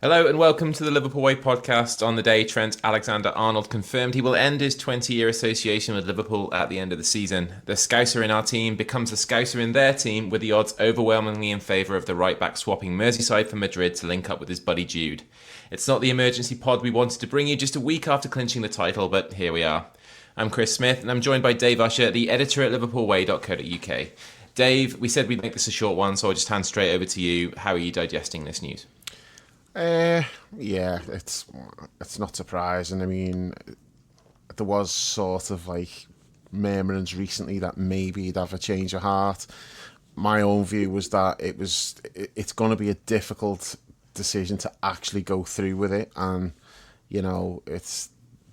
Hello and welcome to the Liverpool Way podcast. On the day Trent Alexander-Arnold confirmed he will end his 20-year association with Liverpool at the end of the season. The Scouser in our team becomes the Scouser in their team, with the odds overwhelmingly in favour of the right-back swapping Merseyside for Madrid to link up with his buddy Jude. It's not the emergency pod we wanted to bring you just a week after clinching the title, but here we are. I'm Chris Smith and I'm joined by Dave Usher, the editor at liverpoolway.co.uk. Dave, we said we'd make this a short one, so I'll just hand straight over to you. How are you digesting this news? Yeah, it's not surprising. I mean, there was sort of like murmurings recently that maybe he'd have a change of heart. My own view was that it's going to be a difficult decision to actually go through with it, and it's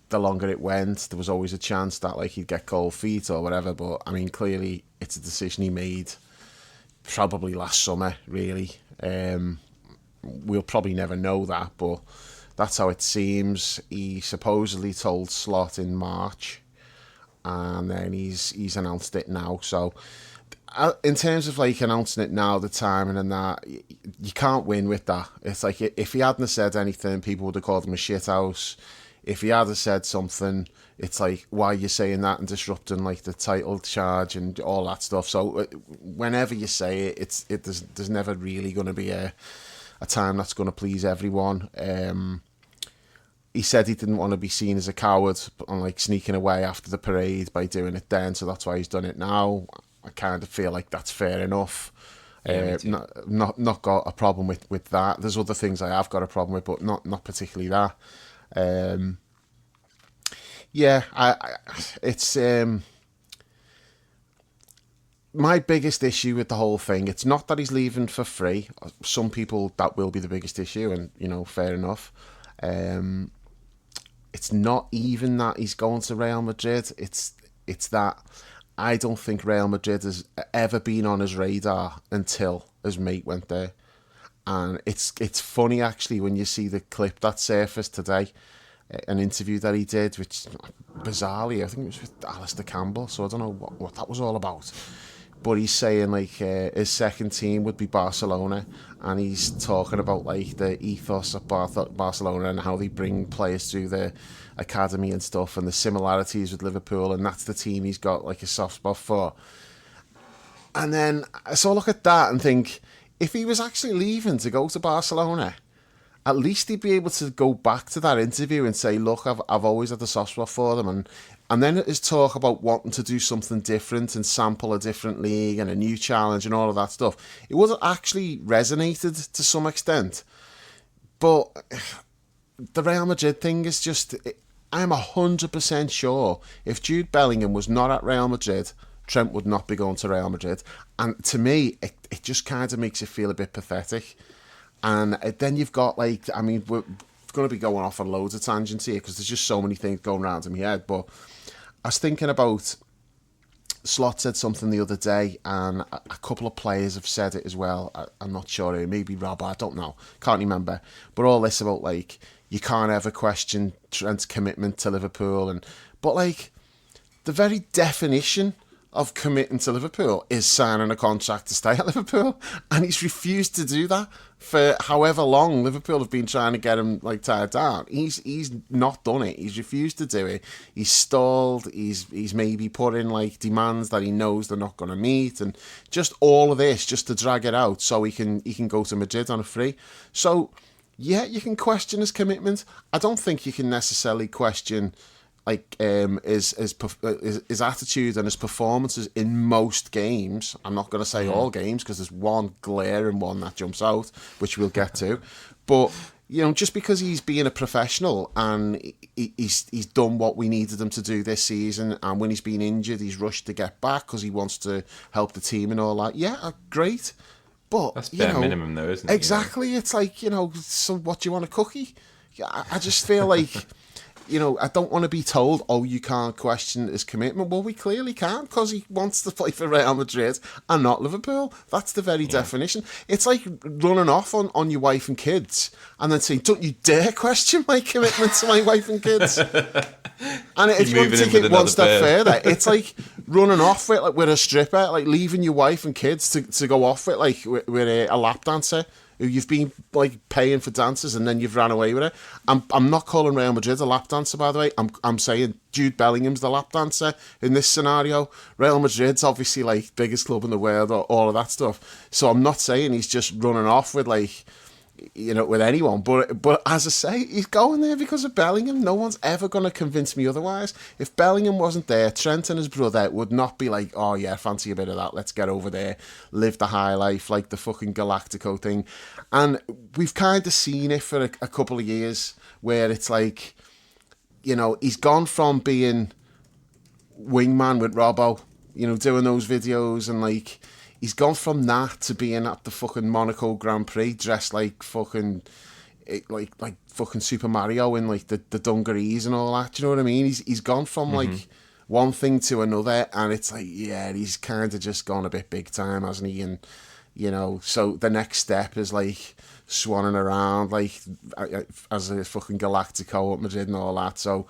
the longer it went, there was always a chance that like he'd get cold feet or whatever. But I mean, clearly it's a decision he made probably last summer, really. We'll probably never know that, but that's how it seems. He supposedly told Slot in March, and then he's announced it now. So, in terms of like announcing it now, the timing and that, you can't win with that. It's like if he hadn't said anything, people would have called him a shithouse. If he had said something, it's like, why are you saying that and disrupting like the title charge and all that stuff. So, whenever you say it, there's never really going to be a time that's going to please everyone. He said he didn't want to be seen as a coward and like sneaking away after the parade by doing it then, so that's why he's done it now. I kind of feel like that's fair enough. Not got a problem with that. There's other things I have got a problem with, but not particularly that. It's my biggest issue with the whole thing, it's not that he's leaving for free. Some people, that will be the biggest issue, and, fair enough. It's not even that he's going to Real Madrid. It's that I don't think Real Madrid has ever been on his radar until his mate went there. And it's funny, actually, when you see the clip that surfaced today, an interview that he did, which, bizarrely, I think it was with Alistair Campbell, so I don't know what that was all about. But he's saying like his second team would be Barcelona, and he's talking about like the ethos of Barcelona and how they bring players through the academy and stuff, and the similarities with Liverpool, and that's the team he's got like a soft spot for. And then so I look at that and think, if he was actually leaving to go to Barcelona, at least he'd be able to go back to that interview and say, look, I've always had a soft spot for them. And then his talk about wanting to do something different and sample a different league and a new challenge and all of that stuff, it would have actually resonated to some extent. But the Real Madrid thing is just, I'm 100% sure if Jude Bellingham was not at Real Madrid, Trent would not be going to Real Madrid. And to me, it just kind of makes it feel a bit pathetic. And then you've got like, I mean, we're going to be going off on loads of tangents here because there's just so many things going around in my head. But I was thinking about, Slot said something the other day, and a couple of players have said it as well. I'm not sure who, maybe Rob, I don't know, can't remember. But all this about like, you can't ever question Trent's commitment to Liverpool, but like, the very definition of committing to Liverpool is signing a contract to stay at Liverpool, and he's refused to do that for however long Liverpool have been trying to get him like tied down. He's not done it. He's refused to do it. He's stalled. He's maybe put in like demands that he knows they're not going to meet, and just all of this just to drag it out so he can go to Madrid on a free. So yeah, you can question his commitment. I don't think you can necessarily question like his attitude and his performances in most games. I'm not going to say all games because there's one glaring one that jumps out, which we'll get to. But just because he's being a professional and he's done what we needed him to do this season, and when he's been injured, he's rushed to get back because he wants to help the team and all that. Yeah, great. But that's bare minimum, though, isn't it? Exactly. It's like, so what do you want, a cookie? I just feel like I don't want to be told, oh, you can't question his commitment. Well, we clearly can't, because he wants to play for Real Madrid and not Liverpool. That's the very definition. It's like running off on your wife and kids and then saying, don't you dare question my commitment to my wife and kids. And if you want to take it one step further, it's like running off with a stripper, like leaving your wife and kids to go off with a lap dancer who you've been like paying for dances and then you've ran away with it. I'm not calling Real Madrid a lap dancer, by the way. I'm saying Jude Bellingham's the lap dancer in this scenario. Real Madrid's obviously like biggest club in the world, or all of that stuff. So I'm not saying he's just running off with like, you know, with anyone. But as I say, he's going there because of Bellingham. No one's ever going to convince me otherwise. If Bellingham wasn't there, Trent and his brother would not be like, oh yeah, fancy a bit of that, let's get over there, live the high life, like the fucking Galactico thing. And we've kind of seen it for a couple of years where it's like, you know, he's gone from being wingman with Robbo, you know, doing those videos, and like, he's gone from that to being at the fucking Monaco Grand Prix dressed like fucking like fucking Super Mario in like the dungarees and all that. Do you know what I mean? He's gone from like one thing to another, and it's like, yeah, he's kind of just gone a bit big time, hasn't he? And you know, so the next step is like swanning around like as a fucking Galactico at Madrid and all that. So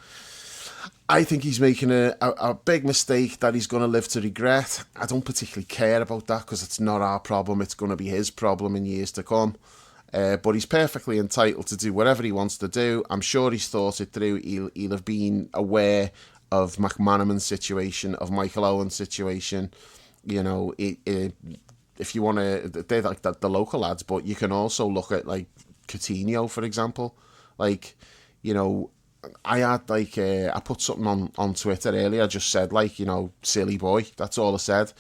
I think he's making a big mistake that he's going to live to regret. I don't particularly care about that because it's not our problem. It's going to be his problem in years to come. But he's perfectly entitled to do whatever he wants to do. I'm sure he's thought it through. He'll have been aware of McManaman's situation, of Michael Owen's situation. You know, if you want to, they're like the local lads, but you can also look at like Coutinho, for example. Like, you know, I had like I put something on Twitter earlier. I just said like, you know, silly boy. That's all I said.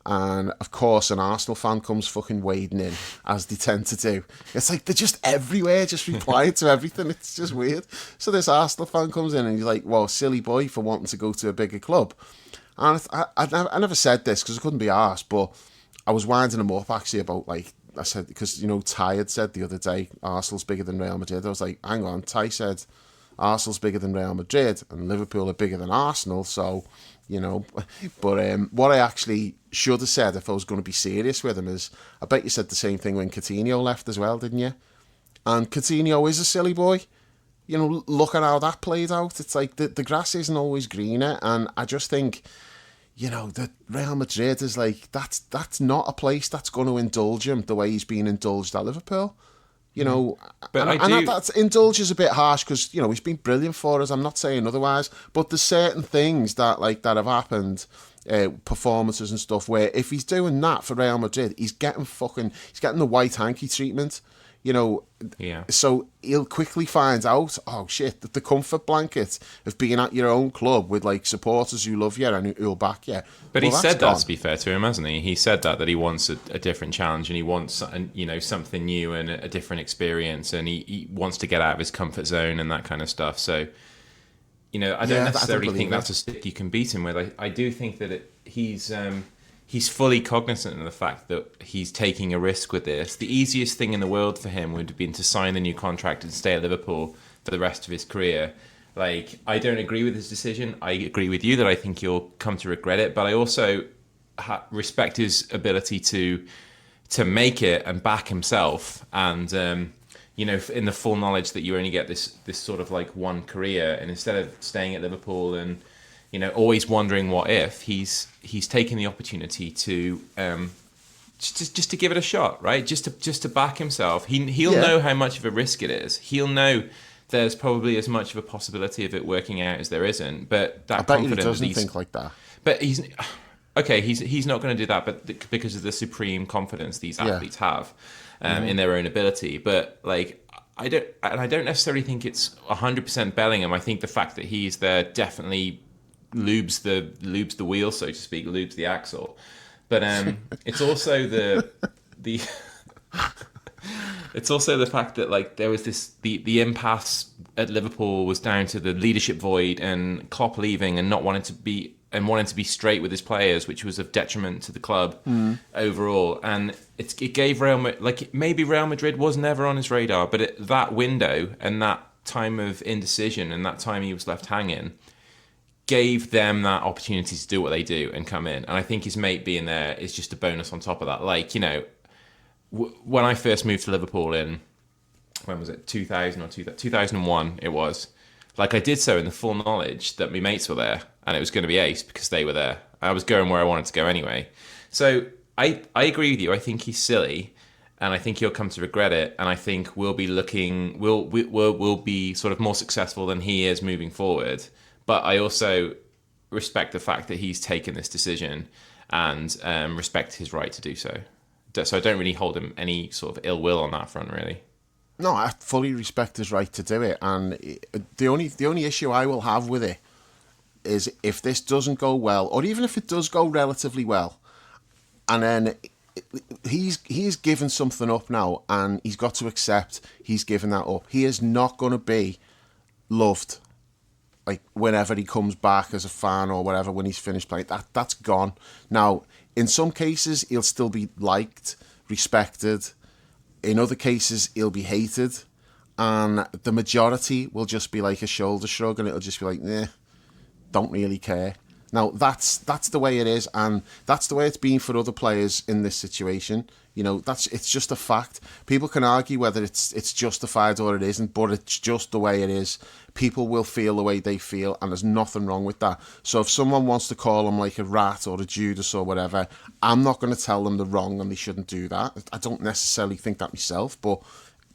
And of course, an Arsenal fan comes fucking wading in, as they tend to do. It's like they're just everywhere, just replying to everything. It's just weird. So this Arsenal fan comes in and he's like, "Well, silly boy for wanting to go to a bigger club." And I never said this because I couldn't be arsed, but I was winding him up actually about like, I said, because, you know, Ty had said the other day Arsenal's bigger than Real Madrid. I was like, hang on, Ty said Arsenal's bigger than Real Madrid and Liverpool are bigger than Arsenal, so, you know. But what I actually should have said if I was going to be serious with him is, I bet you said the same thing when Coutinho left as well, didn't you? And Coutinho is a silly boy. You know, look at how that played out. It's like the grass isn't always greener, and I just think, you know, that Real Madrid is like, that's not a place that's going to indulge him the way he's been indulged at Liverpool. You know, but that indulge is a bit harsh because, you know, he's been brilliant for us. I'm not saying otherwise, but there's certain things that have happened, performances and stuff, where if he's doing that for Real Madrid, he's getting the white hanky treatment. You know, yeah. So he'll quickly find out, oh shit, that the comfort blanket of being at your own club with like supporters who love you and who'll back you. But he said that, to be fair to him, hasn't he? He said that he wants a different challenge and he wants, you know, something new and a different experience, and he wants to get out of his comfort zone and that kind of stuff. So, you know, I don't necessarily think that's a stick you can beat him with. I do think that he's fully cognizant of the fact that he's taking a risk with this. The easiest thing in the world for him would have been to sign the new contract and stay at Liverpool for the rest of his career. Like, I don't agree with his decision. I agree with you that I think he'll come to regret it, but I also respect his ability to make it and back himself. And, you know, in the full knowledge that you only get this sort of like one career, and instead of staying at Liverpool and, you know, always wondering what if, he's taken the opportunity to just to give it a shot, right? Just to back himself. He'll know how much of a risk it is. He'll know there's probably as much of a possibility of it working out as there isn't. But that I bet confidence, he doesn't think like that. But he's not going to do that. But because of the supreme confidence these athletes have in their own ability. But like, I don't necessarily think it's 100% Bellingham. I think the fact that he's there definitely lubes the wheel, so to speak, lubes the axle. But it's also the it's also the fact that like there was the impasse at Liverpool was down to the leadership void and Klopp leaving and not wanting to be straight with his players, which was of detriment to the club overall. And it gave maybe Real Madrid was never on his radar, but that window and that time of indecision and that time he was left hanging gave them that opportunity to do what they do and come in. And I think his mate being there is just a bonus on top of that. Like, you know, when I first moved to Liverpool in, when was it, 2000 or 2001 it was, like I did so in the full knowledge that my mates were there and it was going to be ace because they were there. I was going where I wanted to go anyway. So I agree with you. I think he's silly. and I think he'll come to regret it. And I think we'll be we'll be sort of more successful than he is moving forward. But I also respect the fact that he's taken this decision and respect his right to do so. So I don't really hold him any sort of ill will on that front, really. No, I fully respect his right to do it, and the only issue I will have with it is if this doesn't go well, or even if it does go relatively well, and then he's given something up now, and he's got to accept he's given that up. He is not going to be loved, like whenever he comes back as a fan or whatever, when he's finished playing. That's gone. Now, in some cases, he'll still be liked, respected. In other cases, he'll be hated, and the majority will just be like a shoulder shrug, and it'll just be like, nah, don't really care. Now, that's the way it is, and that's the way it's been for other players in this situation. You know, it's just a fact. People can argue whether it's justified or it isn't, but it's just the way it is. People will feel the way they feel, and there's nothing wrong with that. So if someone wants to call them like a rat or a Judas or whatever, I'm not going to tell them they're wrong and they shouldn't do that. I don't necessarily think that myself, but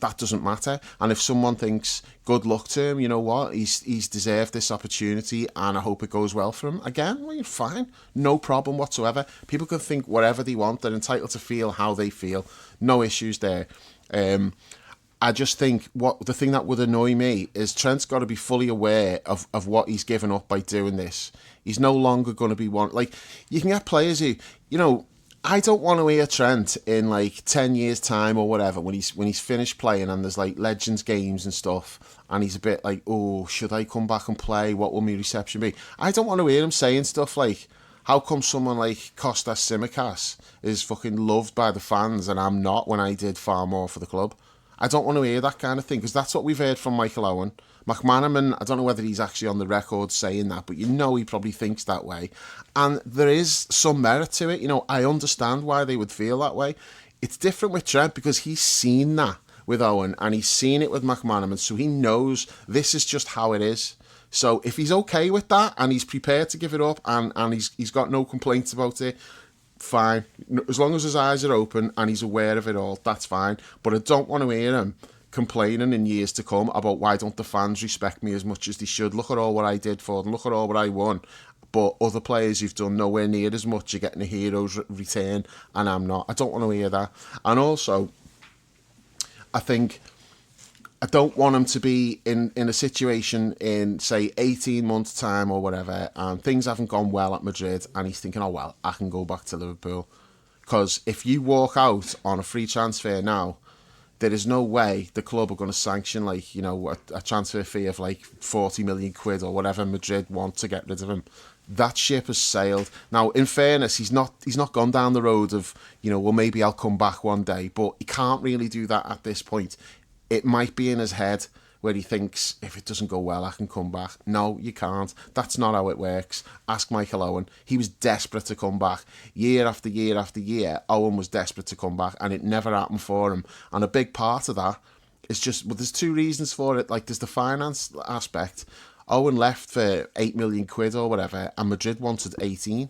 that doesn't matter. And if someone thinks good luck to him, you know what, he's deserved this opportunity and I hope it goes well for him, again, well, you're fine, no problem whatsoever. People can think whatever they want, they're entitled to feel how they feel, no issues there. I just think the thing that would annoy me is Trent's got to be fully aware of what he's given up by doing this. He's no longer going to be one, like, you can get players who, you know, I don't want to hear Trent in like 10 years time or whatever when he's finished playing and there's like Legends games and stuff and he's a bit like, oh, should I come back and play? What will my reception be? I don't want to hear him saying stuff like, how come someone like Kostas Tsimikas is fucking loved by the fans and I'm not, when I did far more for the club? I don't want to hear that kind of thing, because that's what we've heard from Michael Owen. McManaman, I don't know whether he's actually on the record saying that, but you know he probably thinks that way. And there is some merit to it. You know, I understand why they would feel that way. It's different with Trent because he's seen that with Owen and he's seen it with McManaman, so he knows this is just how it is. So if he's okay with that and he's prepared to give it up and he's got no complaints about it, fine. As long as his eyes are open and he's aware of it all, that's fine. But I don't want to hear him complaining in years to come about why don't the fans respect me as much as they should. Look at all what I did for them. Look at all what I won. But other players who've done nowhere near as much are getting a hero's return and I'm not. I don't want to hear that. And also, I think I don't want him to be in a situation in, say, 18 months' time or whatever, and things haven't gone well at Madrid, and he's thinking, oh, well, I can go back to Liverpool. Because if you walk out on a free transfer now, there is no way the club are going to sanction, like, you know, a transfer fee of like 40 million quid or whatever Madrid want to get rid of him. That ship has sailed. Now, in fairness, he's not gone down the road of, you know, well, maybe I'll come back one day, but he can't really do that at this point. It might be in his head where he thinks, if it doesn't go well, I can come back. No, you can't. That's not how it works. Ask Michael Owen. He was desperate to come back. Year after year after year, Owen was desperate to come back, and it never happened for him. And a big part of that is just, well, there's two reasons for it. Like, there's the finance aspect. Owen left for 8 million quid or whatever, and Madrid wanted 18.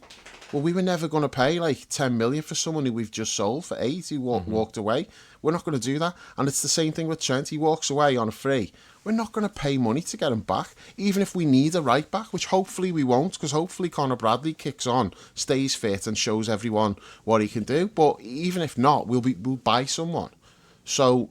Well, we were never going to pay like 10 million for someone who we've just sold for 8 who walked away. We're not going to do that. And it's the same thing with Trent. He walks away on a free. We're not going to pay money to get him back, even if we need a right back, which hopefully we won't, because hopefully Conor Bradley kicks on, stays fit and shows everyone what he can do. But even if not, we'll buy someone. So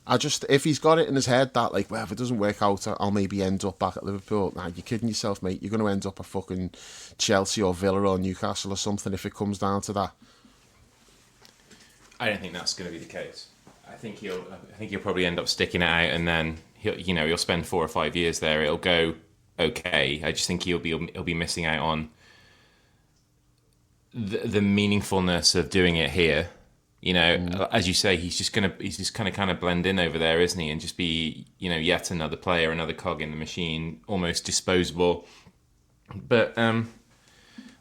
if he's got it in his head that, like, well, if it doesn't work out, I'll maybe end up back at Liverpool. Nah, you're kidding yourself, mate. You're going to end up at fucking Chelsea or Villa or Newcastle or something if it comes down to that. I don't think that's going to be the case. I think he'll probably end up sticking it out, and then he'll spend 4 or 5 years there. It'll go okay. I just think he'll be missing out on the meaningfulness of doing it here. You know, as you say, he's just kind of blend in over there, isn't he? And just be, you know, yet another player, another cog in the machine, almost disposable. But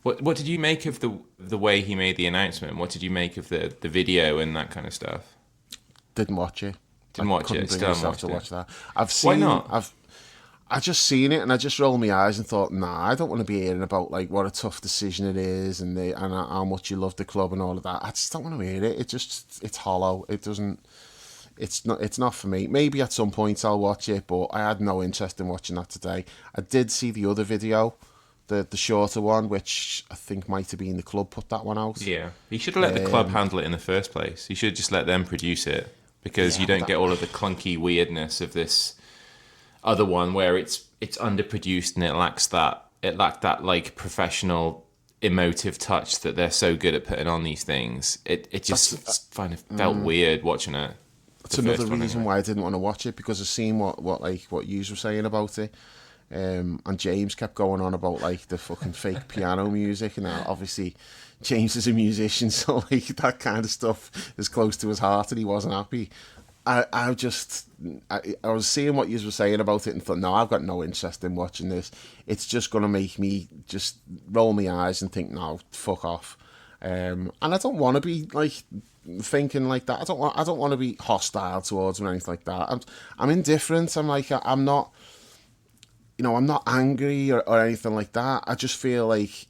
what did you make of the way he made the announcement? What did you make of the video and that kind of stuff? Didn't watch it. Didn't watch it. Still haven't watched it. I've seen. Why not? I just seen it and I just rolled my eyes and thought, nah, I don't want to be hearing about like what a tough decision it is and how much you love the club and all of that. I just don't want to hear it. It's hollow. It doesn't. It's not for me. Maybe at some point I'll watch it, but I had no interest in watching that today. I did see the other video, the shorter one, which I think might have been the club put that one out. Yeah, he should have let the club handle it in the first place. He should just let them produce it, because you don't get all of the clunky weirdness of this other one where it's underproduced and it lacked that like professional emotive touch that they're so good at putting on these things. It just kind of felt weird watching it. That's another reason why I didn't want to watch it, because I've seen what you were saying about it. And James kept going on about like the fucking fake piano music, and obviously James is a musician, so like that kind of stuff is close to his heart, and he wasn't happy. I was seeing what you were saying about it and thought, no, I've got no interest in watching this. It's just going to make me just roll my eyes and think, no, fuck off. And I don't want to be like thinking like that. I don't want to be hostile towards him or anything like that. I'm indifferent. I'm like, I'm not, I'm not angry or anything like that. I just feel like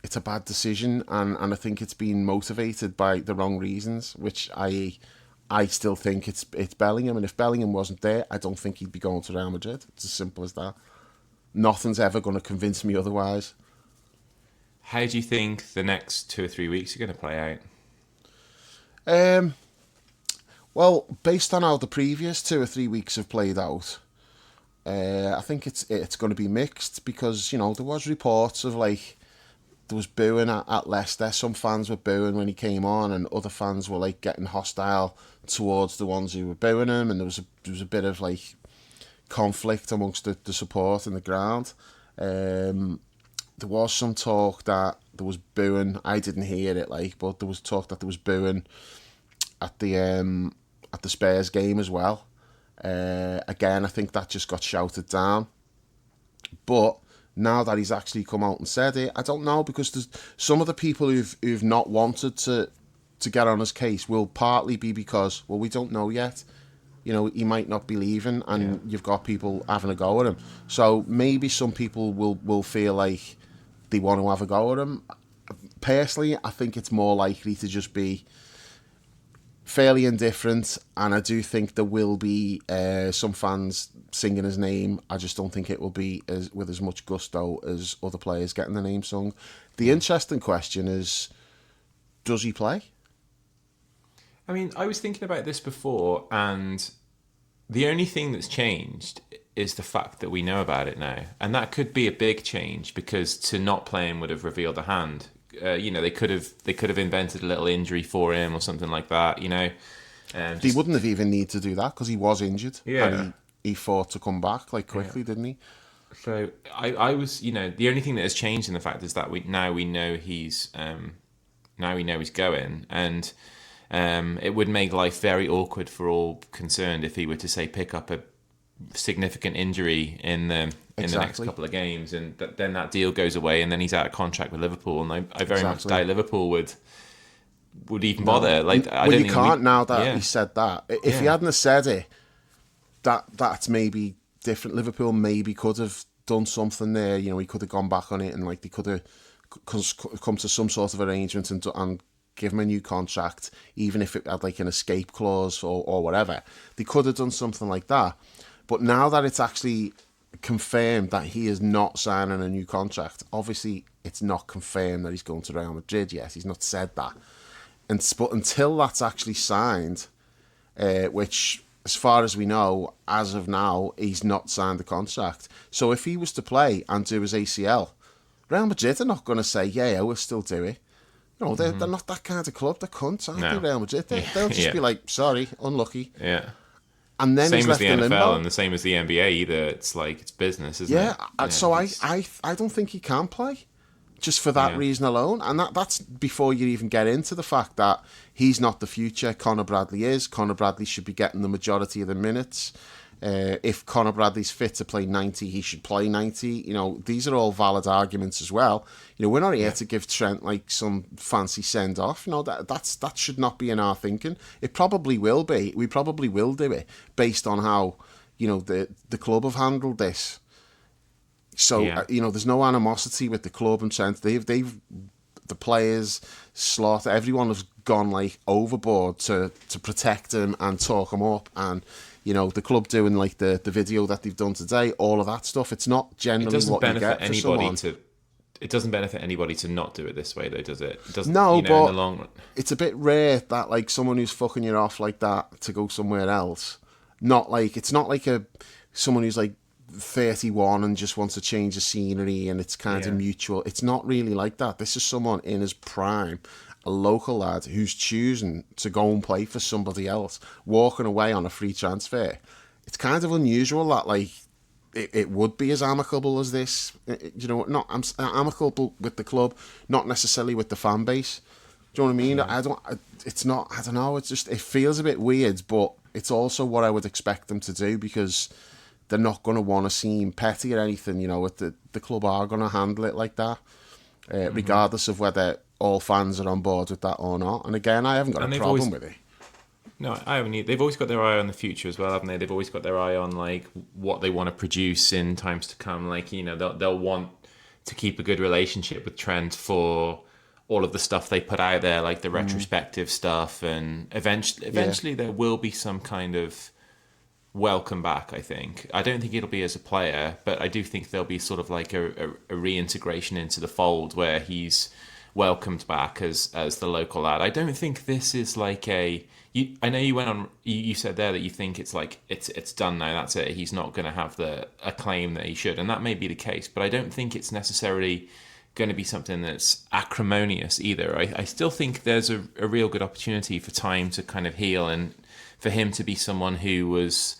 it's a bad decision, and I think it's been motivated by the wrong reasons, which I still think it's Bellingham, and if Bellingham wasn't there, I don't think he'd be going to Real Madrid. It's as simple as that. Nothing's ever going to convince me otherwise. How do you think the next 2 or 3 weeks are going to play out? Well, based on how the previous 2 or 3 weeks have played out, I think it's going to be mixed, because there was reports of like there was booing at Leicester. Some fans were booing when he came on, and other fans were like getting hostile towards the ones who were booing him, and there was a bit of like conflict amongst the support in the ground. There was some talk that there was booing. I didn't hear it, but there was talk that there was booing at the Spurs game as well. Again, I think that just got shouted down. But now that he's actually come out and said it, I don't know, because there's some of the people who've not wanted to get on his case will partly be because, well, we don't know yet. He might not be leaving, and you've got people having a go at him. So maybe some people will feel like they want to have a go at him. Personally, I think it's more likely to just be fairly indifferent, and I do think there will be some fans singing his name. I just don't think it will be with as much gusto as other players getting the name sung. The interesting question is, does he play? I mean, I was thinking about this before, and the only thing that's changed is the fact that we know about it now, and that could be a big change, because to not play him would have revealed a hand. They could have invented a little injury for him or something like that. They wouldn't have even need to do that, because he was injured. Yeah, and he fought to come back quickly, didn't he? So I was, the only thing that has changed in the fact is that we know he's going, and it would make life very awkward for all concerned if he were to say pick up a significant injury in the next couple of games, and then that deal goes away, and then he's out of contract with Liverpool, and I very much doubt Liverpool would even bother. You can't now that he said that. If he hadn't have said it, that's maybe different. Liverpool maybe could have done something there. He could have gone back on it, and they could have come to some sort of arrangement and give him a new contract, even if it had an escape clause or whatever. They could have done something like that. But now that it's actually confirmed that he is not signing a new contract, obviously it's not confirmed that he's going to Real Madrid yet. He's not said that. But until that's actually signed, which, as far as we know, as of now, he's not signed the contract. So if he was to play and do his ACL, Real Madrid are not going to say, yeah, we'll still do it. They're not that kind of club. They're cunts, aren't they, Real Madrid? They'll just be like, sorry, unlucky. Yeah. And then same as the NFL and the same as the NBA. Either it's it's business, isn't it? Yeah. So I don't think he can play, just for that reason alone. And that's before you even get into the fact that he's not the future. Conor Bradley is. Conor Bradley should be getting the majority of the minutes. If Conor Bradley's fit to play 90, he should play 90. These are all valid arguments as well. We're not here to give Trent some fancy send off. That should not be in our thinking. It probably will be. We probably will do it based on how the club have handled this. So Yeah. there's no animosity with the club and Trent. They've the players slaughter. Everyone has gone like overboard to protect him and talk him up, and the club doing like the video that they've done today, all of that stuff. It's not It generally doesn't what you benefit get for anybody someone. to. It doesn't benefit anybody to not do it this way, though, does it? It doesn't. No, In the but long run. it's a bit rare that like someone who's fucking you off like that to go somewhere else. It's not like a someone who's like 31 and just wants to change the scenery and it's kind of Yeah. mutual. It's not really like that. This is someone in his prime, a local lad who's choosing to go and play for somebody else, walking away on a free transfer. It's kind of unusual that like it would be as amicable as this. Not amicable with the club, not necessarily with the fan base. Do you know what I mean? Yeah. It's not. I don't know. It's just. It feels a bit weird, but it's also what I would expect them to do because they're not going to want to seem petty or anything. With the club are going to handle it like that, regardless of whether all fans are on board with that or not. And again, I haven't got And a they've problem always with it. No, I haven't. They've always got their eye on the future as well, haven't they? They've always got their eye on like what they want to produce in times to come. Like they'll want to keep a good relationship with Trent for all of the stuff they put out there, like the retrospective stuff, and eventually there will be some kind of welcome back. I think. I don't think it'll be as a player, but I do think there'll be sort of like a reintegration into the fold where he's welcomed back as the local lad. I don't think this is like a. I know you went on. You said there that you think it's like it's done now. That's it. He's not going to have the acclaim that he should, and that may be the case. But I don't think it's necessarily going to be something that's acrimonious either. I still think there's a real good opportunity for time to kind of heal and for him to be someone who's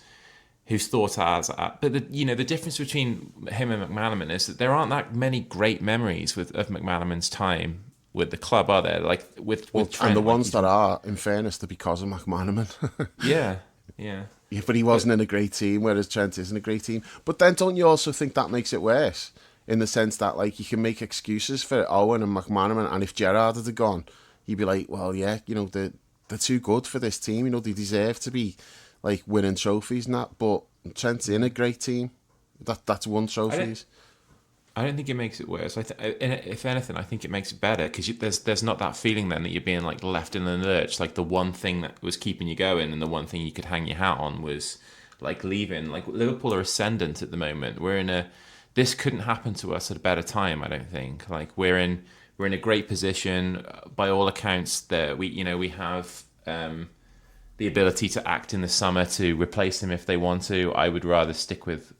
thought as. But the difference between him and McManaman is that there aren't that many great memories of McManaman's time with the club, are there? Like with Trent, And the like ones that are, in fairness, they're because of McManaman. yeah. Yeah. Yeah, but he wasn't in a great team, whereas Trent isn't a great team. But then don't you also think that makes it worse? In the sense that, like, you can make excuses for Owen and McManaman, and if Gerrard had gone, you'd be like, well, yeah, they're too good for this team. They deserve to be, like, winning trophies and that. But Trent's in a great team. That's won trophies. I don't think it makes it worse. If anything, I think it makes it better because there's not that feeling then that you're being like left in the lurch. Like the one thing that was keeping you going and the one thing you could hang your hat on was like leaving. Like Liverpool are ascendant at the moment. This couldn't happen to us at a better time. I don't think. Like we're in a great position by all accounts. That we have the ability to act in the summer to replace him if they want to. I would rather stick with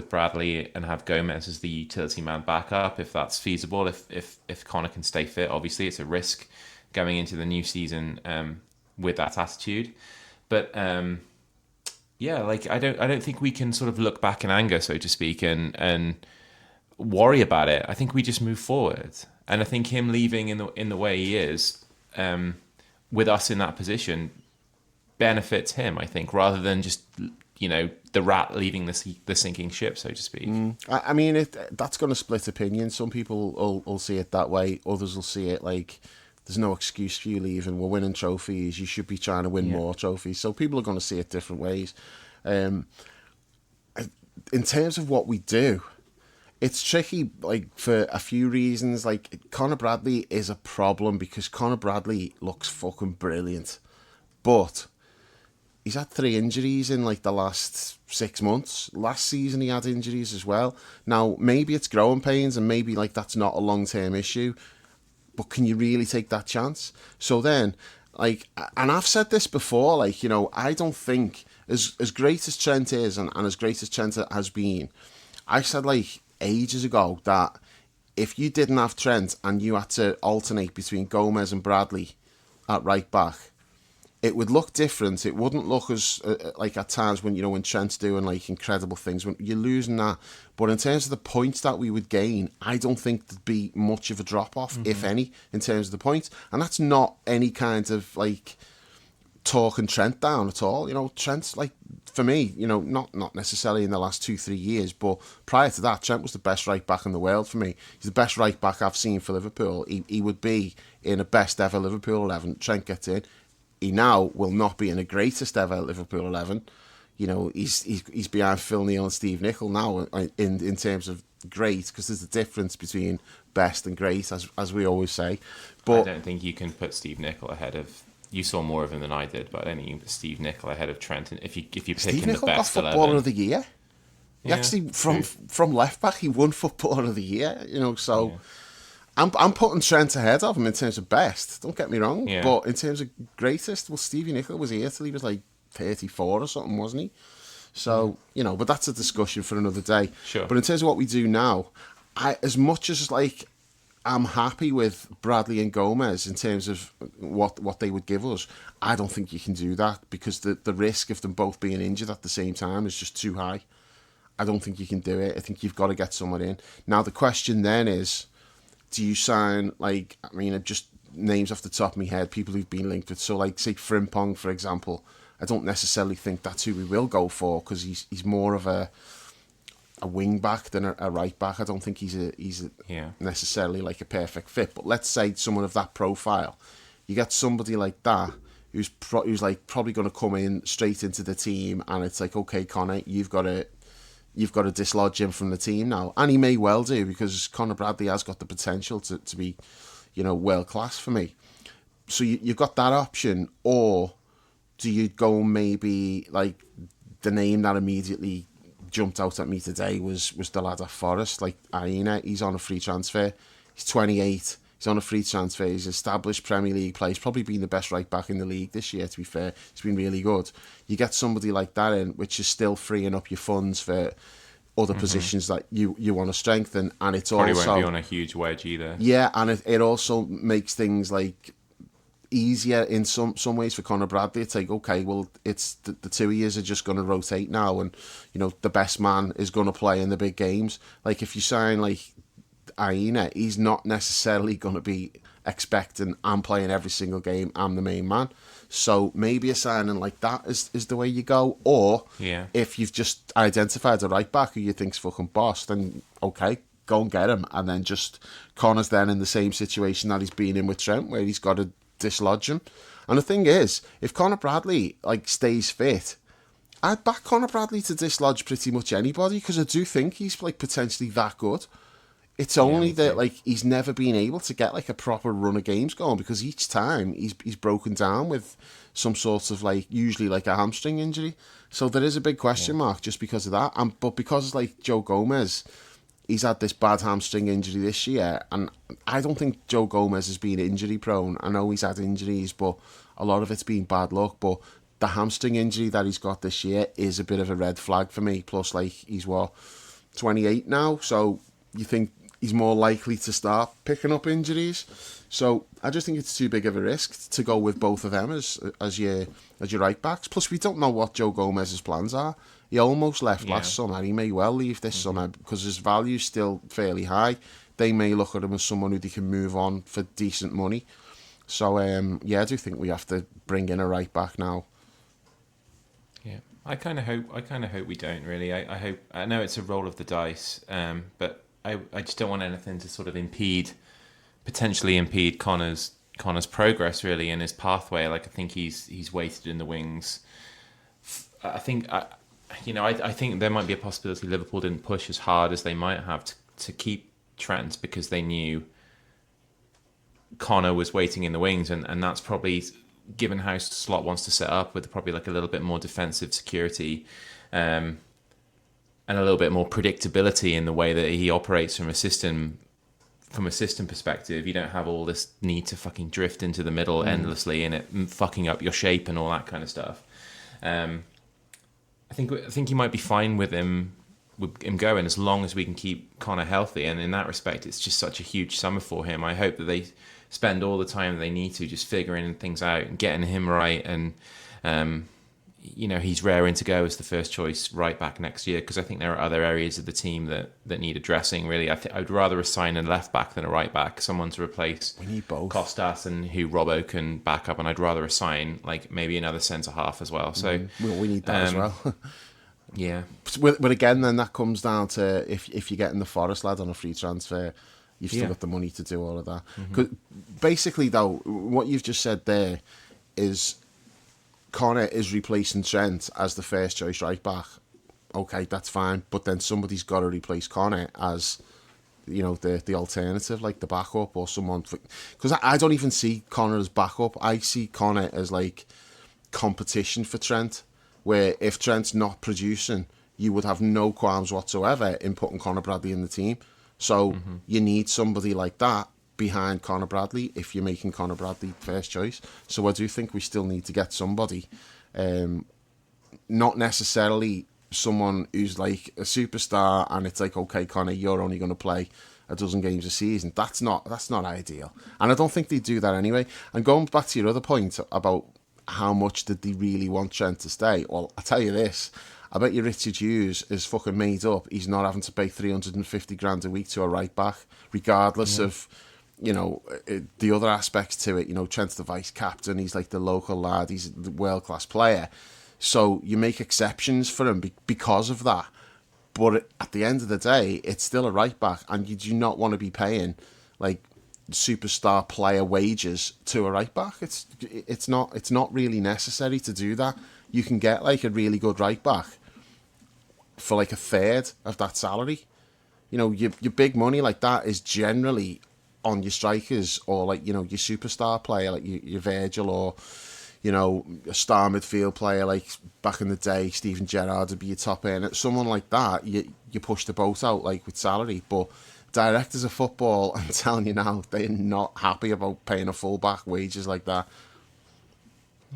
Bradley and have Gomez as the utility man backup if that's feasible. If Connor can stay fit, obviously it's a risk going into the new season with that attitude. But yeah, like I don't think we can sort of look back in anger, so to speak, and worry about it. I think we just move forward, and I think him leaving in the way he is, with us in that position, benefits him. I think rather than just the rat leaving the sinking ship, so to speak. I mean, that's going to split opinions. Some people will see it that way. Others will see it like there's no excuse for you leaving. We're winning trophies. You should be trying to win more trophies. So people are going to see it different ways. In terms of what we do, it's tricky, like for a few reasons. Like Conor Bradley is a problem because Conor Bradley looks fucking brilliant, but he's had 3 injuries in like the last 6 months. Last season he had injuries as well. Now maybe it's growing pains and maybe like that's not a long-term issue, but can you really take that chance? So then, like, and I've said this before, like, I don't think as great as Trent is and as great as Trent has been, I said like ages ago that if you didn't have Trent and you had to alternate between Gomez and Bradley at right back, it would look different. It wouldn't look as like at times when when Trent's doing like incredible things when you're losing that. But in terms of the points that we would gain, I don't think there'd be much of a drop off, if any, in terms of the points. And that's not any kind of like talking Trent down at all. Trent's like for me, not necessarily in the last 2-3 years, but prior to that, Trent was the best right back in the world for me. He's the best right back I've seen for Liverpool. He would be in a best ever Liverpool 11. Trent gets in. He now will not be in the greatest ever Liverpool 11. He's behind Phil Neal and Steve Nicol now in terms of great, because there's a difference between best and great, as we always say. I But don't think you can put Steve Nicol ahead of. You saw more of him than I did, but I don't think you can put Steve Nicol ahead of Trent. And if you're Steve picking the Nicol got best Footballer 11, of the Year. He yeah, actually, true. from left back, he won Footballer of the Year. So Yeah. I'm putting Trent ahead of him in terms of best. Don't get me wrong, Yeah. but in terms of greatest, well, Stevie Nicol was here till he was like 34 or something, wasn't he? So but that's a discussion for another day. Sure. But in terms of what we do now, as much as like I'm happy with Bradley and Gomez in terms of what they would give us, I don't think you can do that, because the risk of them both being injured at the same time is just too high. I don't think you can do it. I think you've got to get someone in. Now, the question then is, do you sign, just names off the top of my head, people who've been linked with, so like, say, Frimpong, for example. I don't necessarily think that's who we will go for, because he's more of a wing back than a right back. I don't think he's necessarily like a perfect fit. But let's say someone of that profile, you get somebody like that who's probably going to come in straight into the team, and it's like, okay, Connor, you've got to dislodge him from the team now, and he may well do, because Conor Bradley has got the potential to be, world class for me. So you've got that option, or do you go maybe like the name that immediately jumped out at me today was the lad at Forest, like Aina. He's on a free transfer. He's 28. He's on a free transfer. He's established Premier League play. He's probably been the best right back in the league this year, to be fair. He's been really good. You get somebody like that in, which is still freeing up your funds for other positions that you want to strengthen, and it's Probably also won't be on a huge wedge either. Yeah, and it also makes things like easier in some ways for Conor Bradley. It's like, okay, well, it's the two of yous are just going to rotate now, and the best man is going to play in the big games. Like, if you sign like Aina, he's not necessarily going to be expecting I'm playing every single game, I'm the main man. So maybe a signing like that is the way you go. Or if you've just identified a right back who you think's fucking boss, then okay, go and get him. And then just Connor's then in the same situation that he's been in with Trent, where he's got to dislodge him. And the thing is, if Conor Bradley stays fit, I'd back Conor Bradley to dislodge pretty much anybody, because I do think he's potentially that good. It's only that he's never been able to get a proper run of games going, because each time he's broken down with some sort of usually a hamstring injury. So there is a big question mark just because of that. But because Joe Gomez, he's had this bad hamstring injury this year, and I don't think Joe Gomez has been injury prone. I know he's had injuries, but a lot of it's been bad luck. But the hamstring injury that he's got this year is a bit of a red flag for me. Plus, he's 28 now, so you think he's more likely to start picking up injuries. So I just think it's too big of a risk to go with both of them as your right backs. Plus, we don't know what Joe Gomez's plans are. He almost left last summer. He may well leave this summer, because his value's still fairly high. They may look at him as someone who they can move on for decent money. So I do think we have to bring in a right back now. Yeah, I kind of hope we don't really. I know it's a roll of the dice, but I just don't want anything to sort of potentially impede Connor's progress really in his pathway. I think he's weighted in the wings. I think there might be a possibility Liverpool didn't push as hard as they might have to keep Trent, because they knew Connor was waiting in the wings, and that's probably, given how Slot wants to set up with probably a little bit more defensive security, and a little bit more predictability in the way that he operates from a system perspective. You don't have all this need to fucking drift into the middle endlessly and it fucking up your shape and all that kind of stuff. I think you might be fine with him going, as long as we can keep Connor healthy. And in that respect, it's just such a huge summer for him. I hope that they spend all the time they need to just figuring things out and getting him right. And he's raring to go as the first choice right back next year, because I think there are other areas of the team that need addressing, really. I'd rather assign a left back than a right back, someone to replace We need both. Costas and who Robbo can back up, and I'd rather assign maybe another centre half as well. So we need that as well. Yeah. But again, then that comes down to if you're getting the Forest lad on a free transfer, you've still got the money to do all of that. 'Cause basically, though, what you've just said there is Connor is replacing Trent as the first choice right back okay, that's fine. But then somebody's got to replace Connor as, the alternative, like the backup or someone. Because I don't even see Connor as backup. I see Connor as like competition for Trent, where if Trent's not producing, you would have no qualms whatsoever in putting Conor Bradley in the team. So you need somebody like that behind Conor Bradley if you're making Conor Bradley first choice. So I do think we still need to get somebody, not necessarily someone who's like a superstar and it's like, okay, Conor, you're only going to play a dozen games a season. That's not ideal. And I don't think they do that anyway. And going back to your other point about how much did they really want Trent to stay? Well, I tell you this, I bet you Richard Hughes is fucking made up. He's not having to pay 350 grand a week to a right back, regardless of, the other aspects to it. Trent's the vice captain. He's like the local lad. He's the world-class player. So you make exceptions for him because of that. But at the end of the day, it's still a right back, and you do not want to be paying like superstar player wages to a right back. It's not really necessary to do that. You can get like a really good right back for like a third of that salary. Your big money like that is generally on your strikers or like your superstar player like your Virgil or a star midfield player like back in the day, Steven Gerrard would be your top earner. Someone like that, you push the boat out like with salary. But directors of football, I'm telling you now, they're not happy about paying a fullback wages like that.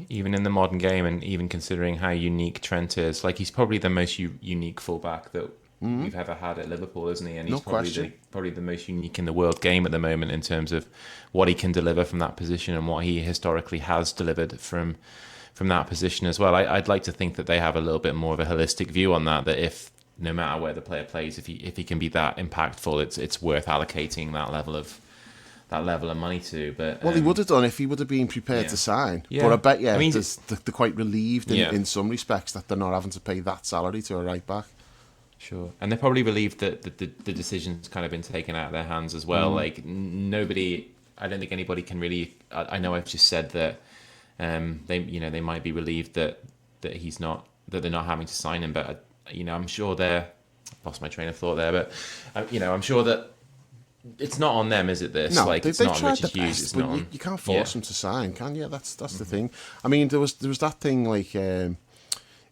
Even in the modern game, and even considering how unique Trent is, like he's probably the most unique fullback that we've ever had at Liverpool, isn't he? And he's probably the most unique in the world game at the moment in terms of what he can deliver from that position and what he historically has delivered from that position as well. I'd like to think that they have a little bit more of a holistic view on that. That if no matter where the player plays, if he can be that impactful, it's worth allocating that level of money to. But he would have done if he would have been prepared to sign. Yeah. But I bet they're quite relieved in some respects that they're not having to pay that salary to a right back. Sure, and they're probably relieved that the decision's kind of been taken out of their hands as well. Like nobody, I don't think anybody can really. I know I've just said that they might be relieved that he's not, that they're not having to sign him, but I'm sure they're, lost my train of thought there, but I'm sure that it's not on them, is it? This no, it's not on Richard Hughes. It's not on, you can't force them to sign, can you? That's the thing. I mean, there was that thing like.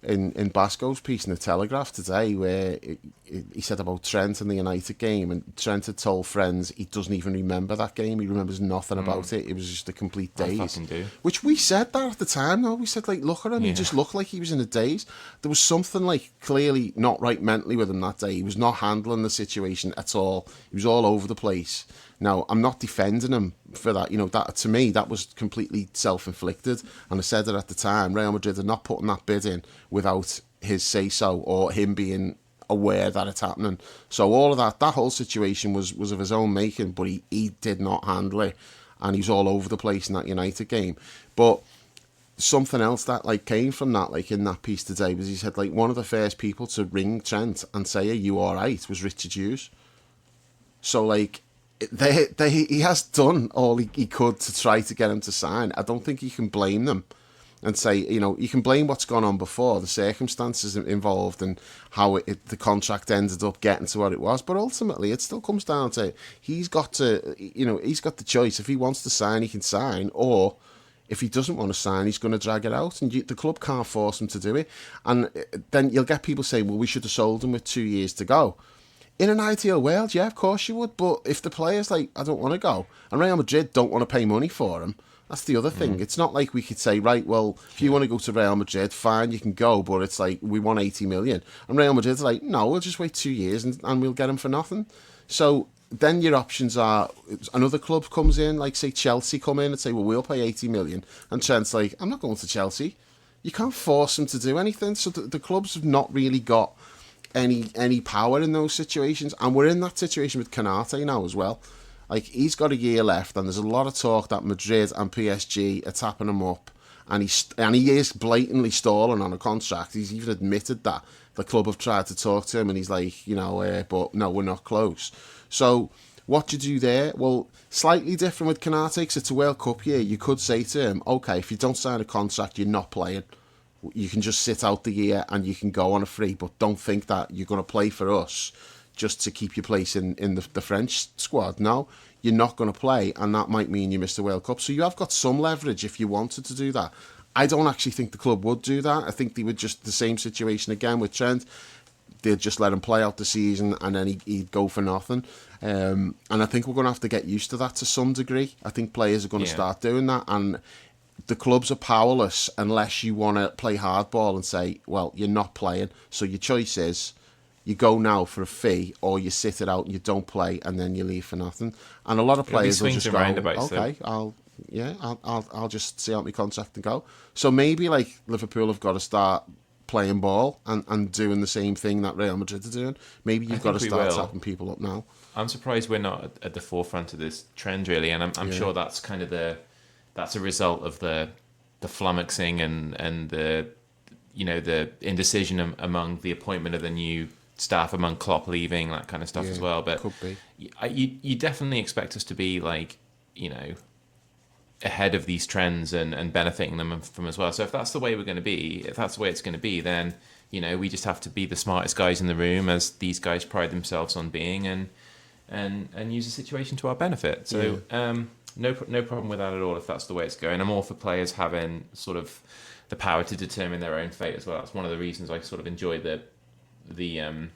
In Basco's piece in the Telegraph today where he said about Trent and the United game, and Trent had told friends he doesn't even remember that game. He remembers nothing about it. It was just a complete daze. I fucking do. Which we said that at the time, though. We said, like, look at him. He just looked like he was in a daze. There was something, like, clearly not right mentally with him that day. He was not handling the situation at all. He was all over the place. Now, I'm not defending him for that. That to me, that was completely self-inflicted. And I said it at the time. Real Madrid are not putting that bid in without his say-so or him being aware that it's happening. So all of that whole situation was of his own making, but he did not handle it. And he's all over the place in that United game. But something else that like came from that, like in that piece today, was he said like one of the first people to ring Trent and say, "Are you all right?" was Richard Hughes. So like, he has done all he could to try to get him to sign. I don't think you can blame them and say, you can blame what's gone on before, the circumstances involved and how the contract ended up getting to what it was. But ultimately, it still comes down to he's got the choice. If he wants to sign, he can sign, or if he doesn't want to sign, he's going to drag it out, and the club can't force him to do it. And then you'll get people saying, well, we should have sold him with 2 years to go. In an ideal world, yeah, of course you would. But if the player's like, I don't want to go, and Real Madrid don't want to pay money for him, that's the other thing. It's not like we could say, right, well, if you want to go to Real Madrid, fine, you can go, but it's like, we want 80 million. And Real Madrid's like, no, we'll just wait 2 years and we'll get him for nothing. So then your options are, another club comes in, like say Chelsea come in and say, well, we'll pay 80 million. And Trent's like, I'm not going to Chelsea. You can't force him to do anything. So the clubs have not really got any power in those situations, and we're in that situation with Konate now as well. Like, he's got a year left, and there's a lot of talk that Madrid and PSG are tapping him up, and he is blatantly stalling on a contract. He's even admitted that the club have tried to talk to him, and he's like, but no, we're not close. So what do you do there? Well, slightly different with Konate, because it's a World Cup year. You could say to him, okay, if you don't sign a contract, you're not playing. You can just sit out the year and you can go on a free, but don't think that you're going to play for us just to keep your place in the French squad. No, you're not going to play, and that might mean you miss the World Cup. So you have got some leverage if you wanted to do that. I don't actually think the club would do that. I think they would just, the same situation again with Trent. They'd just let him play out the season and then he'd go for nothing. And I think we're going to have to get used to that to some degree. I think players are going to start doing that, and the clubs are powerless unless you want to play hardball and say, well, you're not playing, so your choice is you go now for a fee, or you sit it out and you don't play and then you leave for nothing. And a lot of players will just go, okay, I'll just see out my contract and go. So maybe like Liverpool have got to start playing ball and doing the same thing that Real Madrid are doing. Maybe you've got to start tapping people up now. I'm surprised we're not at the forefront of this trend, really, and I'm sure that's kind of that's a result of the flummoxing and the the indecision among the appointment of the new staff, among Klopp leaving, that kind of stuff as well. But could be. You definitely expect us to be like ahead of these trends and benefiting them from as well. So if that's the way we're going to be, if that's the way it's going to be, then we just have to be the smartest guys in the room, as these guys pride themselves on being, and use the situation to our benefit. So no problem with that at all if that's the way it's going. I'm all for players having sort of the power to determine their own fate as well. That's one of the reasons I sort of enjoy the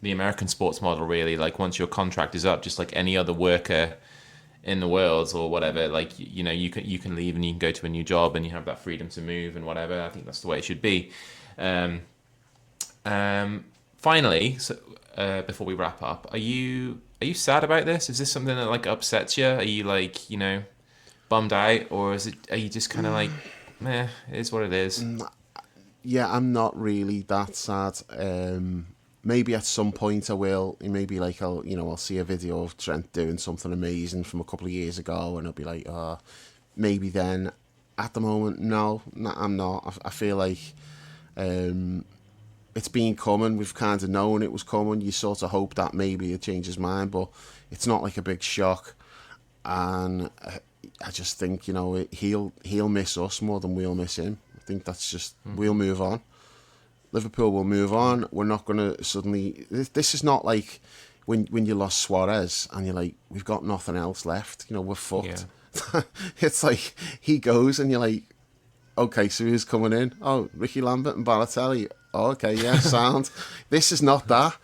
American sports model, really. Like, once your contract is up, just like any other worker in the world or whatever, like you can leave and you can go to a new job and you have that freedom to move and whatever. I think that's the way it should be. Finally, so before we wrap up, are you sad about this? Is this something that like upsets you? Are you like bummed out, or are you just kind of like, meh, it is what it is? Yeah, I'm not really that sad. Maybe at some point I will. Maybe like I'll see a video of Trent doing something amazing from a couple of years ago, and I'll be like, oh, maybe then. At the moment, no, I'm not. I feel like it's been coming. We've kind of known it was coming. You sort of hope that maybe he'll change his mind, but it's not like a big shock. And I just think he'll miss us more than we'll miss him. I think that's just we'll move on. Liverpool will move on. We're not going to suddenly... This is not like when you lost Suarez and you're like, we've got nothing else left. We're fucked. Yeah. It's like he goes and you're like, okay, so who's coming in? Oh, Ricky Lambert and Balotelli. Oh, okay, yeah, sound. This is not that.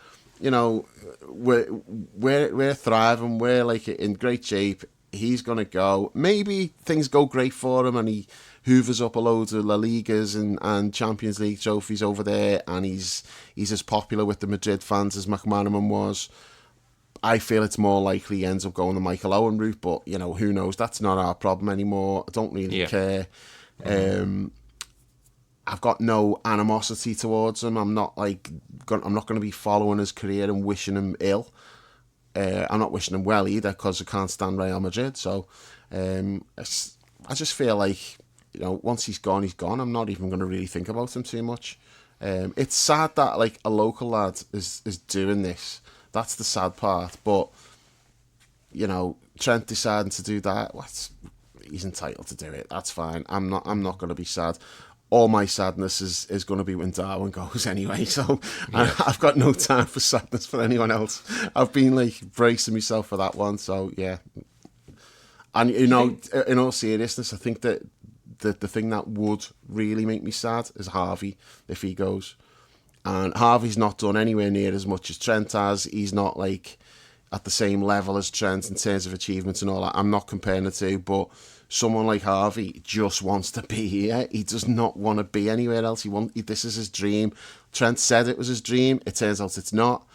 We're thriving. We're like in great shape. He's going to go. Maybe things go great for him and he hoovers up a load of La Ligas and Champions League trophies over there, and he's as popular with the Madrid fans as McManaman was. I feel it's more likely he ends up going the Michael Owen route, but who knows? That's not our problem anymore. I don't really care. I've got no animosity towards him. I'm not going to be following his career and wishing him ill. I'm not wishing him well either, because I can't stand Real Madrid. So I just feel like once he's gone, he's gone. I'm not even going to really think about him too much. It's sad that like a local lad is doing this. That's the sad part. But Trent deciding to do that, he's entitled to do it. That's fine. I'm not going to be sad. All my sadness is going to be when Darwin goes anyway. So I've got no time for sadness for anyone else. I've been like bracing myself for that one. So yeah. And in all seriousness, I think that the thing that would really make me sad is Harvey, if he goes. And Harvey's not done anywhere near as much as Trent has. He's not like at the same level as Trent in terms of achievements and all that. I'm not comparing the two, but someone like Harvey just wants to be here. He does not want to be anywhere else. This is his dream. Trent said it was his dream. It turns out it's not.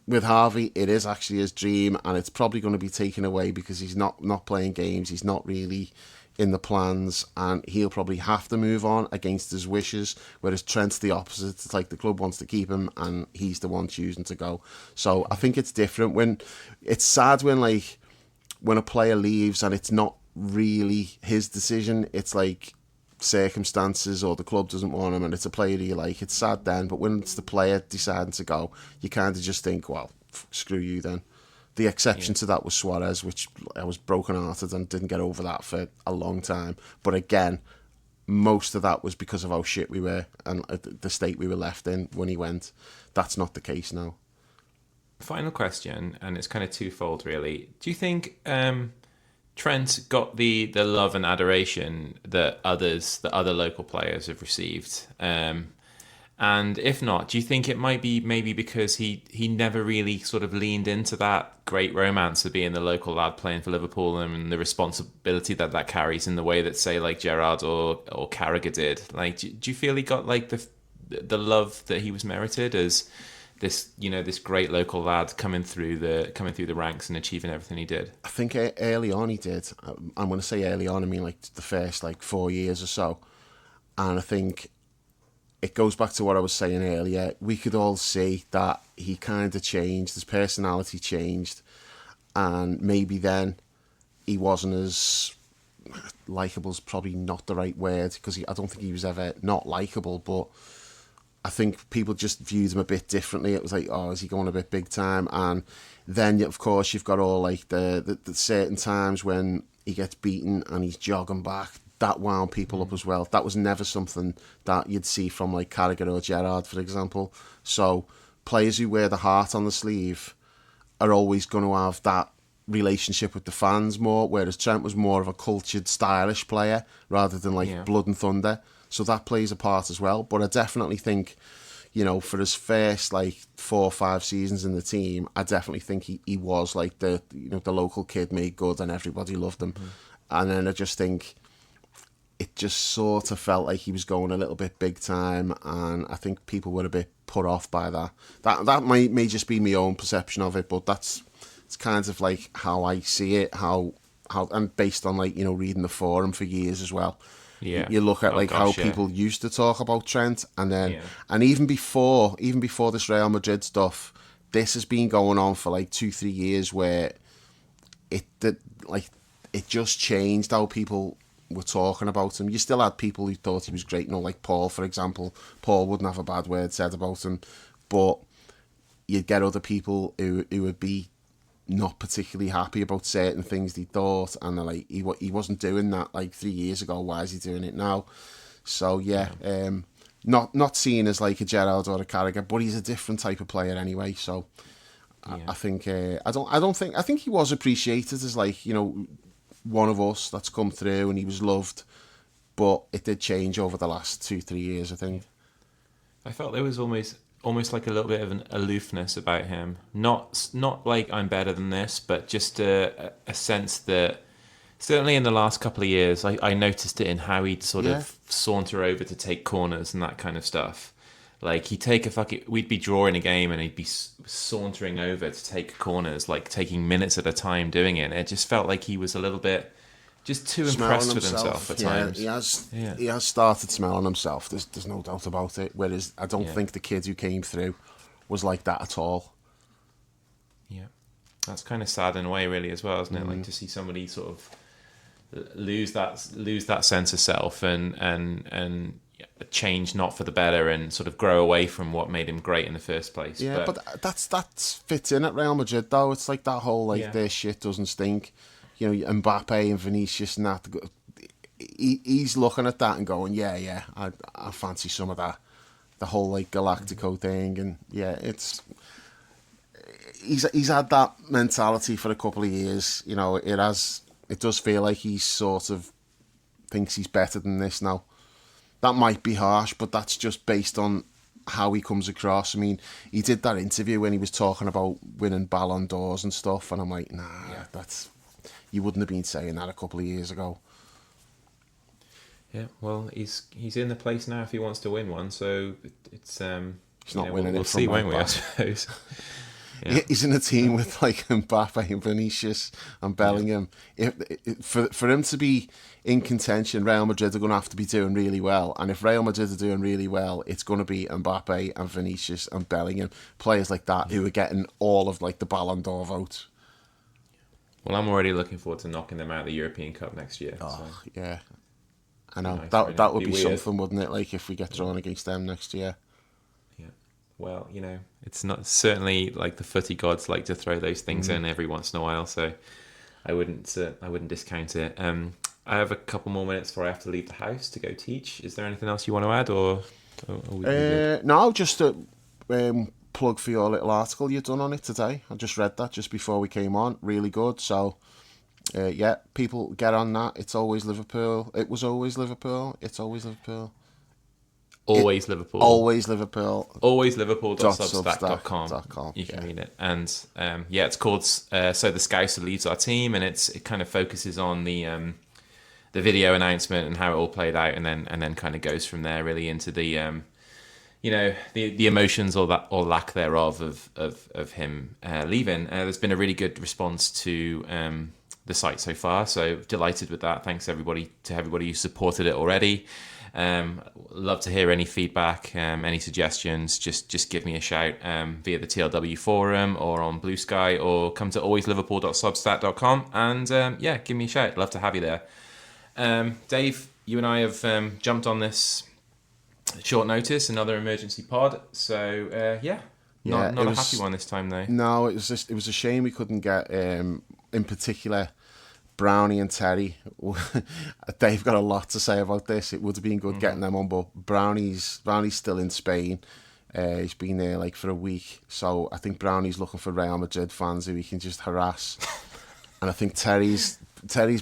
With Harvey, it is actually his dream, and it's probably going to be taken away because he's not playing games. He's not really in the plans, and he'll probably have to move on against his wishes, whereas Trent's the opposite. It's like the club wants to keep him and he's the one choosing to go. So I think it's different. It's sad when a player leaves and it's not really his decision. It's like circumstances, or the club doesn't want him and it's a player you like. It's sad then, but when it's the player deciding to go, you kind of just think, well, screw you then. The exception to that was Suarez, which I was broken-hearted and didn't get over that for a long time. But again, most of that was because of how shit we were and the state we were left in when he went. That's not the case now. Final question, and it's kind of twofold, really. Do you think Trent got the love and adoration that other local players have received? And if not, do you think it might be maybe because he never really sort of leaned into that great romance of being the local lad playing for Liverpool and the responsibility that carries in the way that, say, like Gerrard or Carragher did? Like, do you feel he got like the love that he was merited as this, this great local lad coming through the ranks and achieving everything he did? I think early on he did. I'm going to say early on, I mean like the first 4 years or so. And I think it goes back to what I was saying earlier. We could all see that he kind of changed, his personality changed, and maybe then he wasn't as likeable is probably not the right word, because I don't think he was ever not likeable, but I think people just viewed him a bit differently. It was like, oh, is he going a bit big time? And then, of course, you've got all like the certain times when he gets beaten and he's jogging back. That wound people up as well. That was never something that you'd see from like Carragher or Gerrard, for example. So players who wear the heart on the sleeve are always going to have that relationship with the fans more, whereas Trent was more of a cultured, stylish player rather than blood and thunder. So that plays a part as well. But I definitely think, for his first 4 or 5 seasons in the team, I definitely think he was like the local kid made good and everybody loved him. And then I just think it just sort of felt like he was going a little bit big time, and I think people were a bit put off by that. That may just be my own perception of it, but it's kind of like how I see it, how and based on reading the forum for years as well. Yeah. You look at how people used to talk about Trent, and then and even before this Real Madrid stuff, this has been going on for 2-3 years, where it just changed how people were talking about him. You still had people who thought he was great, like Paul, for example. Paul wouldn't have a bad word said about him, but you'd get other people who would be not particularly happy about certain things they thought, and they're like, he wasn't doing that 3 years ago, why is he doing it now? So not seen as like a Gerrard or a Carragher, but he's a different type of player anyway. So I think I think he was appreciated as one of us that's come through, and he was loved, but it did change over the last 2-3 years, I think. I felt there was almost like a little bit of an aloofness about him. Not like I'm better than this, but just a sense that certainly in the last couple of years, I noticed it in how he'd sort of saunter over to take corners and that kind of stuff. Like we'd be drawing a game and he'd be sauntering over to take corners, taking minutes at a time doing it. And it just felt like he was a little bit just too impressed with himself at times. He has started smelling himself. There's no doubt about it. Whereas I don't think the kid who came through was like that at all. Yeah, that's kind of sad in a way, really, as well, isn't it? Like to see somebody sort of lose that sense of self and change not for the better, and sort of grow away from what made him great in the first place. Yeah, but that fits in at Real Madrid though. It's like that whole their shit doesn't stink. Mbappe and Vinicius and that. He's looking at that and going, I fancy some of that. The whole Galactico thing, and he's had that mentality for a couple of years. It does feel like he sort of thinks he's better than this now. That might be harsh, but that's just based on how he comes across. I mean, he did that interview when he was talking about winning Ballon d'Ors and stuff, and I'm like, you wouldn't have been saying that a couple of years ago. Yeah, well, he's in the place now if he wants to win one, so it's he's not winning we'll it from see, won't right we, I back. suppose. He's in a team with Mbappe and Vinicius and Bellingham. For him to be in contention, Real Madrid are going to have to be doing really well. And if Real Madrid are doing really well, it's going to be Mbappe and Vinicius and Bellingham, players like that who are getting all of the Ballon d'Or vote. Well, I'm already looking forward to knocking them out of the European Cup next year. Yeah. I know. Nice, that would be weird. something, wouldn't it? If we get drawn against them next year. Well, it's not certainly the footy gods like to throw those things in every once in a while, so I wouldn't discount it. I have a couple more minutes before I have to leave the house to go teach. Is there anything else you want to add, or are we good? No, just to plug for your little article you've done on it today. I just read that just before we came on. Really good. So, yeah, people get on that. It's always Liverpool. It was always Liverpool. It's always Liverpool. Always Liverpool. Always Liverpool. Always Liverpool.substack.com. You can read it. And yeah, it's called So the Scouser Leaves Our Team, and it kind of focuses on the video announcement and how it all played out, and then kind of goes from there really into the the emotions or lack thereof of him leaving. There's been a really good response to the site so far, so delighted with that. Thanks to everybody who supported it already. Love to hear any feedback, any suggestions. Just give me a shout via the TLW forum or on Blue Sky, or come to alwaysliverpool.substack.com and give me a shout. Love to have you there. Dave, you and I have jumped on this short notice, another emergency pod. So not a happy one this time though. No, it was a shame we couldn't get in particular Brownie and Terry. They've got a lot to say about this. It would have been good getting them on, but Brownie's still in Spain. He's been there like for a week, so I think Brownie's looking for Real Madrid fans who he can just harass. And I think Terry's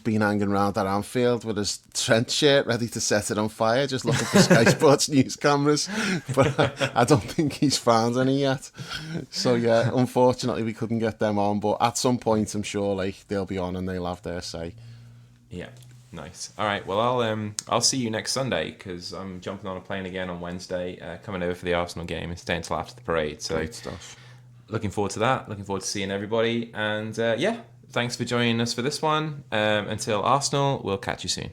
been hanging around at Anfield with his Trent shirt ready to set it on fire, just looking for Sky Sports news cameras. But I don't think he's found any yet. So yeah, unfortunately we couldn't get them on. But at some point, I'm sure like they'll be on and they'll have their say. Yeah, nice. All right. Well, I'll see you next Sunday because I'm jumping on a plane again on Wednesday, coming over for the Arsenal game and staying until after the parade. So great stuff. Looking forward to that. Looking forward to seeing everybody. And thanks for joining us for this one. Until Arsenal, we'll catch you soon.